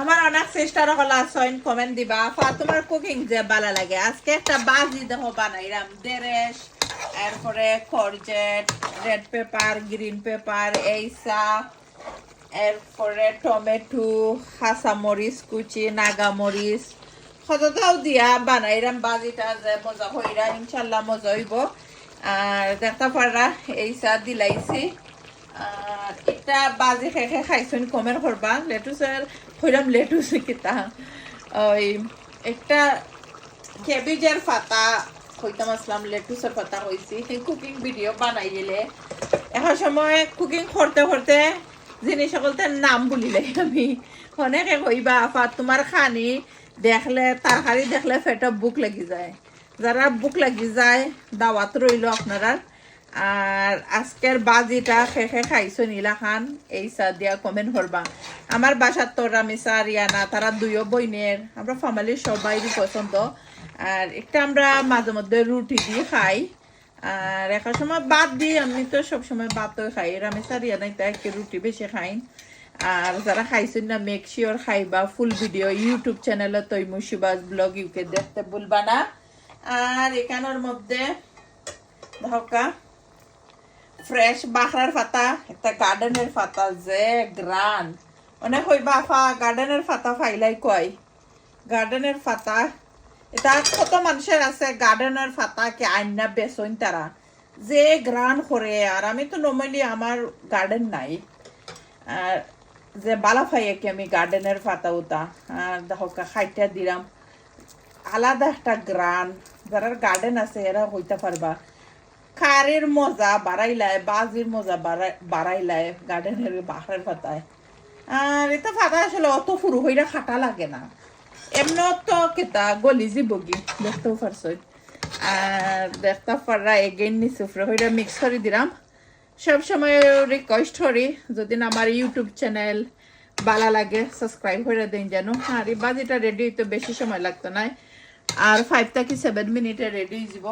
আমার অনেক চেষ্টার হল আসইন কমেন্ট দিবা আপা তোমার কুকিং যে ভালো লাগে আজকে একটা বাজি দেখো বানাইলাম দেরেশ এরপরে খরজেট রেড পেপার গ্রিন পেপার এইসা এরপরে টমেটো কাঁচামরিচ কুচি নাগামরিচ সততাও দিয়া বানাইলাম বাজিটা যে মজা হইরা ইনশাল্লাহ মজা হইব আর দেখতে পারা এইসা দিলাইছি আর এটা বাজি খেয়ে খাইছেন কমেন্ট করবা লেটুসের হইলাম লেটুস কিতা ওই একটা ক্যাবেজের পাতা কইতাম আসলাম লেটুসের পাতা হইছি কুকিং ভিডিও বানাই গেলে এখন সময় কুকিং করতে করতে জিনিস সকলতে নাম বলিলে আমি অনেকে কইবা আপা তোমার খানি দেখলে তরকারি দেখলে পেটে বুক লাগি যায় যারা বুক লাগি যায় দাওয়াত রইল আপনারা আর আজকের বাজিটা খেয়ে খাইছো নীলা খান এই চা দিয়া কমেন্ট করবা আমার বাসার তো রামিসা রিয়ানা তারা দুইও বইনের আমরা ফ্যামিলির সবাইরই পছন্দ আর একটা আমরা মাঝে মধ্যে রুটি দিয়ে খাই আর একটা সময় ভাত দিই আমি তো সবসময় ভাতও খাই রামিসা রিয়ানা এটা একটু রুটি বেশি খাই আর যারা খাইছেন না মেক শিওর খাইবা ফুল ভিডিও ইউটিউব চ্যানেলে তৈমুশিবাজ ব্লগ ইউকে দেখতে ভুলবা না আর এখানের মধ্যে ধকা ফ্রেশ বাখরার পাতা একটা গার্ডেনের পাতা যে গ্রান অনেক হইবা আফা গার্ডেনের পাতা ফাইলাই কয় গার্ডেনের পাতা এটা কত মানুষের আছে গার্ডেনের পাতা কে আইনা বেসইন তারা যে গ্রান করে আর আমি তো নর্মালি আমার গার্ডেন নাই আর যে বালা ফাইয়া কি আমি গার্ডেনের পাতা উতা আর দেখো খাইটা দিলাম আলাদা একটা গ্রান যারা গার্ডেন আছে এরা হইতে পারবা খারের মজা বাড়াইলায় বাজির মজা বাড়াইলায় গার্ডেনের বাহারের পাতায় আর এটা পাতা আসলে অত ফুরু হইরা খাটা লাগে না এমন তো কেতা গলিজি বগি দেখতেও পারছই আর দেখতে পাররা এগেইন নিচুফরে হইরা মিক্স করে দিলাম সবসময় রিকোয়েস্ট করি যদি আমার ইউটিউব চ্যানেল ভালো লাগে সাবস্ক্রাইব করে দিন যেন আর এই বাজিটা রেডি হইতে বেশি সময় লাগতো না আর 5 থেকে 7 মিনিটে রেডি হয়ে যাব